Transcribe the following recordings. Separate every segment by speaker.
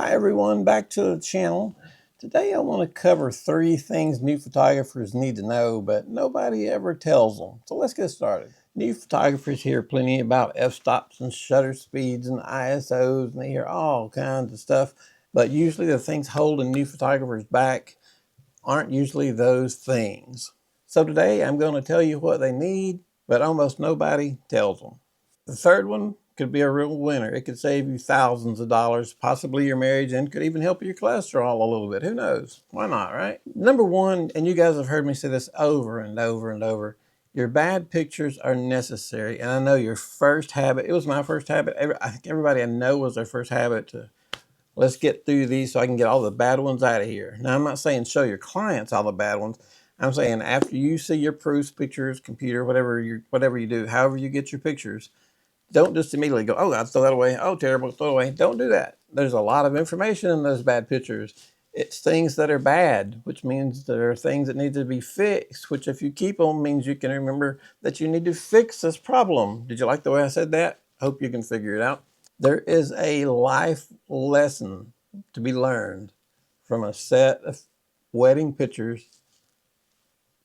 Speaker 1: Hi everyone, back to the channel. Today I want to cover 3 things new photographers need to know, but nobody ever tells them. So let's get started. New photographers hear plenty about f-stops and shutter speeds and ISOs, and they hear all kinds of stuff. But usually the things holding new photographers back aren't usually those things. So today I'm going to tell you what they need, but almost nobody tells them. The third one could be a real winner. It could save you thousands of dollars, possibly your marriage, and could even help your cholesterol a little bit. Who knows? Why not, right? Number one, and you guys have heard me say this over and over and over, your bad pictures are necessary. And I know your first habit, it was my first habit. I think everybody I know was their first habit to let's get through these so I can get all the bad ones out of here. Now, I'm not saying show your clients all the bad ones. I'm saying after you see your proofs, pictures, computer, whatever you do, however you get your pictures, don't just immediately go, oh, I'd throw that away. Oh, terrible, throw it away. Don't do that. There's a lot of information in those bad pictures. It's things that are bad, which means there are things that need to be fixed, which if you keep them means you can remember that you need to fix this problem. Did you like the way I said that? Hope you can figure it out. There is a life lesson to be learned from a set of wedding pictures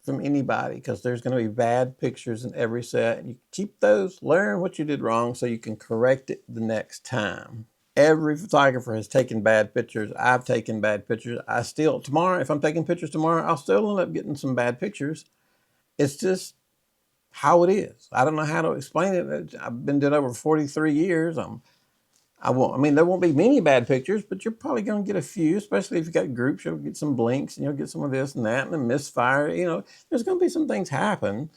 Speaker 1: from anybody, because there's going to be bad pictures in every set. And you keep those, learn what you did wrong so you can correct it the next time. Every photographer has taken bad pictures. I've taken bad pictures. I still, tomorrow, if I'm taking pictures tomorrow, I'll still end up getting some bad pictures. It's just how it is. I don't know how to explain it. I've been doing it over 43 years. I mean, there won't be many bad pictures, but you're probably going to get a few, especially if you got groups. You'll get some blinks and you'll get some of this and that and a misfire. There's going to be some things happen.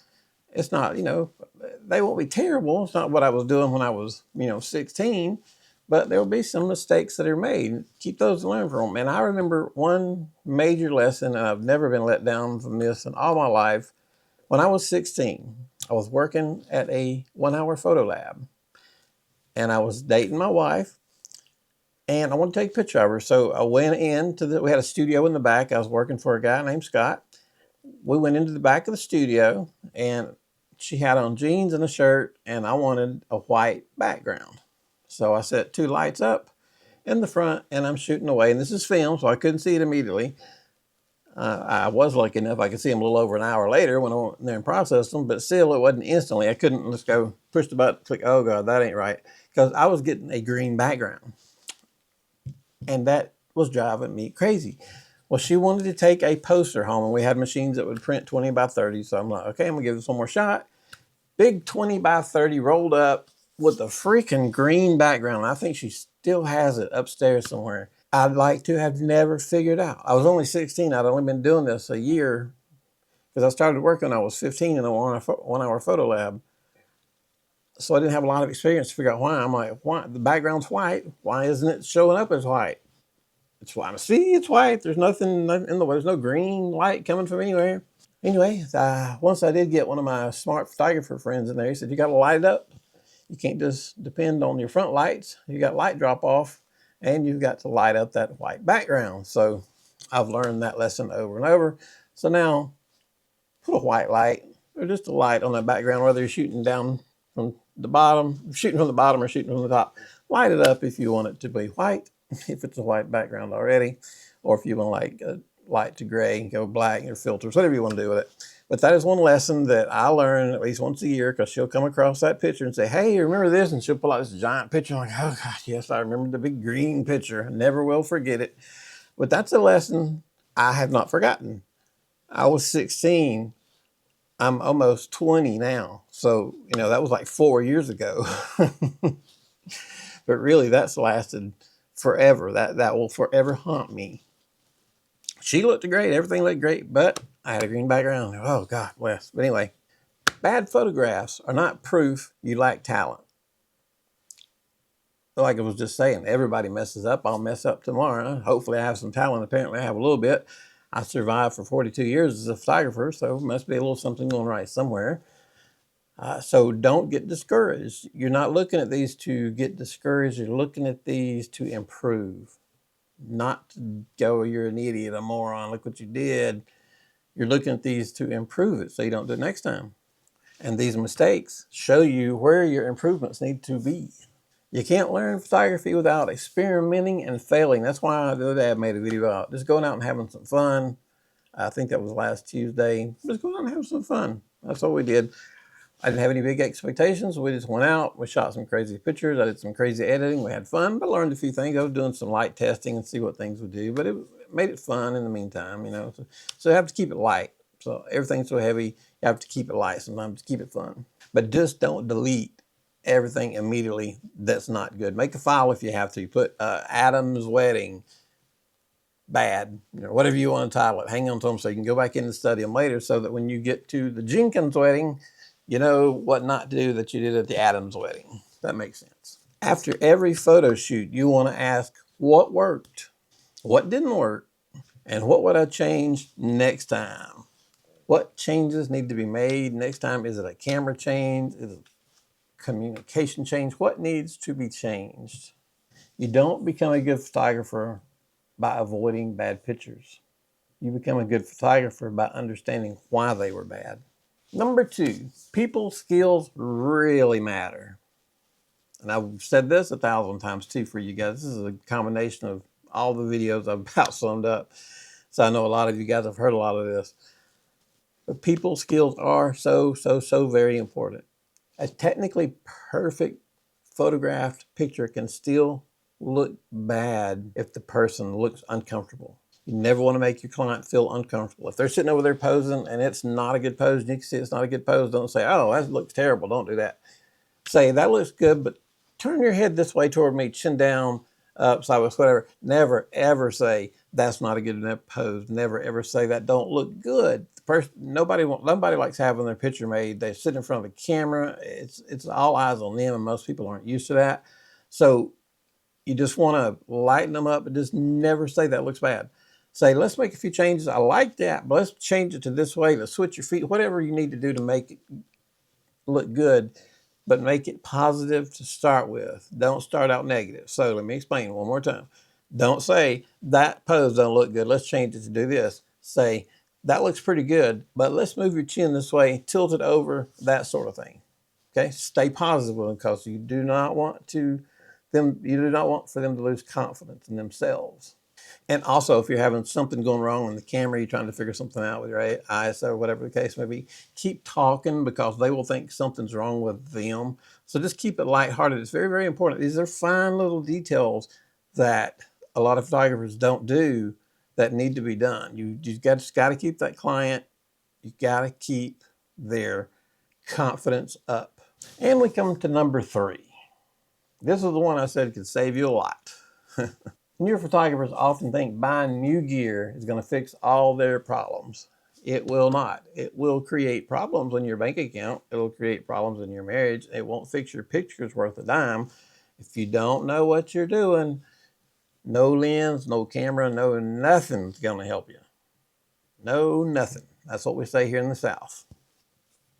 Speaker 1: It's not, they won't be terrible. It's not what I was doing when I was, 16, but there will be some mistakes that are made. Keep those to learn from them. And I remember one major lesson, and I've never been let down from this in all my life. When I was 16, I was working at a 1-hour photo lab, and I was dating my wife, and I wanted to take a picture of her. So I went we had a studio in the back. I was working for a guy named Scott. We went into the back of the studio, and she had on jeans and a shirt, and I wanted a white background. So I set 2 lights up in the front, and I'm shooting away. And this is film, so I couldn't see it immediately. I was lucky enough I could see them a little over an hour later when I went there and processed them, but still it wasn't instantly. I couldn't just go push the button, click, oh God, that ain't right. Because I was getting a green background. And that was driving me crazy. Well, she wanted to take a poster home, and we had machines that would print 20 by 30. So I'm like, okay, I'm gonna give this one more shot. Big 20 by 30 rolled up with a freaking green background. I think she still has it upstairs somewhere. I'd like to have never figured out. I was only 16. I'd only been doing this a year because I started working when I was 15 in a 1-hour photo lab. So I didn't have a lot of experience to figure out why. I'm like, why? The background's white. Why isn't it showing up as white? It's white. See, it's white. There's nothing in the way. There's no green light coming from anywhere. Anyway, once I did get one of my smart photographer friends in there. He said, you got to light it up. You can't just depend on your front lights. You got light drop off, and you've got to light up that white background. So I've learned that lesson over and over. So now put a white light or just a light on that background, whether you're shooting down from the bottom, shooting from the bottom or shooting from the top. Light it up if you want it to be white, if it's a white background already, or if you want like a light to gray and go black, your filters, whatever you want to do with it. But that is one lesson that I learn at least once a year, because she'll come across that picture and say, hey, remember this? And she'll pull out this giant picture. I'm like, oh God, yes, I remember the big green picture. I never will forget it. But that's a lesson I have not forgotten. I was 16. I'm almost 20 now. So, that was like 4 years ago. But really, that's lasted forever. That will forever haunt me. She looked great. Everything looked great, but I had a green background. Oh, God bless. But anyway, bad photographs are not proof you lack talent. Like I was just saying, everybody messes up. I'll mess up tomorrow. Hopefully I have some talent. Apparently I have a little bit. I survived for 42 years as a photographer, so must be a little something going right somewhere. So don't get discouraged. You're not looking at these to get discouraged. You're looking at these to improve, not to go, you're an idiot, a moron, look what you did. You're looking at these to improve it so you don't do it next time. And these mistakes show you where your improvements need to be. You can't learn photography without experimenting and failing. That's why the other day I made a video about just going out and having some fun. I think that was last Tuesday. Just going out and have some fun. That's what we did. I didn't have any big expectations. We just went out. We shot some crazy pictures. I did some crazy editing. We had fun, but learned a few things. I was doing some light testing and see what things would do, but it made it fun in the meantime, you know. So you have to keep it light. So everything's so heavy, you have to keep it light sometimes to keep it fun. But just don't delete everything immediately. That's not good. Make a file if you have to. Put Adam's wedding, bad, you know, whatever you want to title it. Hang on to them so you can go back in and study them later, so that when you get to the Jenkins wedding, you know what not to do that you did at the Adams wedding. That makes sense. After every photo shoot, you want to ask what worked, what didn't work, and what would I change next time? What changes need to be made next time? Is it a camera change? Is it communication change? What needs to be changed? You don't become a good photographer by avoiding bad pictures. You become a good photographer by understanding why they were bad. Number 2, people skills really matter. And I've said this 1,000 times too for you guys. This is a combination of all the videos I've about summed up. So I know a lot of you guys have heard a lot of this. But people skills are so very important. A technically perfect photographed picture can still look bad if the person looks uncomfortable. You never want to make your client feel uncomfortable. If they're sitting over there posing and it's not a good pose, and you can see it's not a good pose, don't say, oh, that looks terrible. Don't do that. Say, that looks good, but turn your head this way toward me, chin down, up, sideways, whatever. Never, ever say, that's not a good enough pose. Never, ever say that don't look good. Nobody likes having their picture made. They sit in front of the camera. It's all eyes on them, and most people aren't used to that. So you just want to lighten them up, but just never say that looks bad. Say, let's make a few changes. I like that, but let's change it to this way. Let's switch your feet, whatever you need to do to make it look good, but make it positive to start with. Don't start out negative. So let me explain one more time. Don't say, that pose don't look good. Let's change it to do this. Say, that looks pretty good, but let's move your chin this way, tilt it over, that sort of thing. Okay, stay positive because you do not want for them to lose confidence in themselves. And also, if you're having something going wrong on the camera, you're trying to figure something out with your ISO or whatever the case may be, keep talking because they will think something's wrong with them. So just keep it lighthearted. It's very important. These are fine little details that a lot of photographers don't do that need to be done. You just got to keep that client, you got to keep their confidence up. And we come to number 3. This is the one I said could save you a lot. Newer photographers often think buying new gear is going to fix all their problems. It will not. It will create problems in your bank account. It'll create problems in your marriage. It won't fix your pictures worth a dime. If you don't know what you're doing, no lens, no camera, no nothing's going to help you. No nothing. That's what we say here in the South.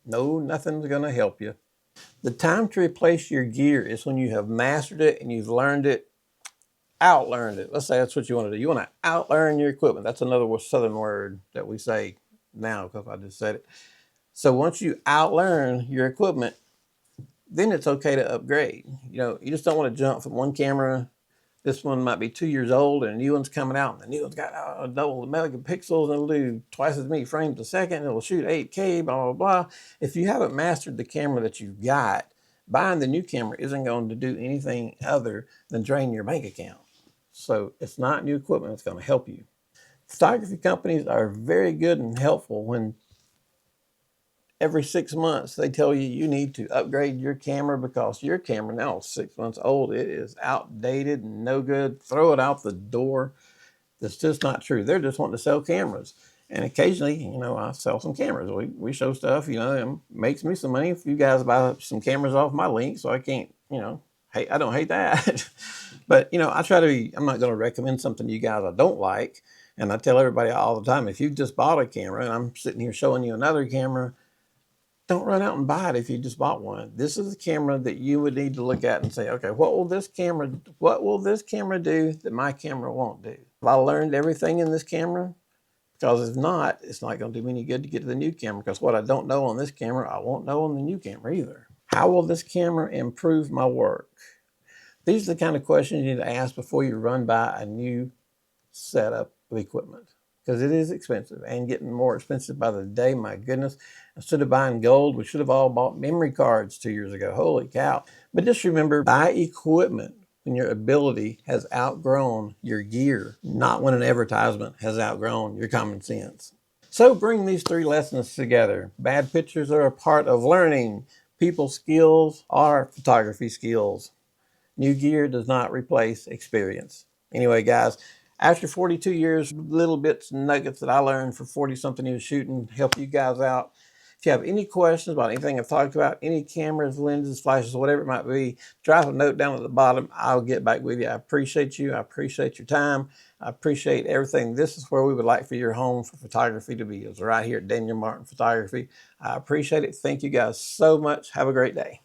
Speaker 1: No nothing's going to help you. The time to replace your gear is when you have mastered it and you've learned it, outlearned it. Let's say that's what you want to do. You want to outlearn your equipment. That's another Southern word that we say now because I just said it. So once you outlearn your equipment, then it's okay to upgrade. You know, you just don't want to jump from one camera. This one might be 2 years old and a new one's coming out and the new one's got double the megapixels and it'll do twice as many frames a second. It'll shoot 8K, blah, blah, blah. If you haven't mastered the camera that you've got, buying the new camera isn't going to do anything other than drain your bank account. So it's not new equipment that's going to help you. Photography companies are very good and helpful when every 6 months they tell you you need to upgrade your camera because your camera now is 6 months old. It is outdated and no good. Throw it out the door. That's just not true. They're just wanting to sell cameras. And occasionally, you know, I sell some cameras. We show stuff, you know, and makes me some money if you guys buy some cameras off my link. So I can't, you know, I don't hate that. But, you know, I'm not going to recommend something to you guys I don't like. And I tell everybody all the time, if you just bought a camera and I'm sitting here showing you another camera, don't run out and buy it if you just bought one. This is a camera that you would need to look at and say, okay, what will this camera do that my camera won't do? Have I learned everything in this camera? Because if not, it's not going to do me any good to get to the new camera because what I don't know on this camera, I won't know on the new camera either. How will this camera improve my work? These are the kind of questions you need to ask before you run by a new setup of equipment, because it is expensive and getting more expensive by the day. My goodness, instead of buying gold, we should have all bought memory cards 2 years ago. Holy cow. But just remember, buy equipment when your ability has outgrown your gear, not when an advertisement has outgrown your common sense. So bring these three lessons together. Bad pictures are a part of learning. People skills are photography skills. New gear does not replace experience. Anyway, guys, after 42 years, little bits and nuggets that I learned for 40 something years shooting help you guys out. If you have any questions about anything I've talked about, any cameras, lenses, flashes, whatever it might be, drop a note down at the bottom. I'll get back with you. I appreciate you. I appreciate your time. I appreciate everything. This is where we would like for your home for photography to be. It's right here at Daniel Martin Photography. I appreciate it. Thank you guys so much. Have a great day.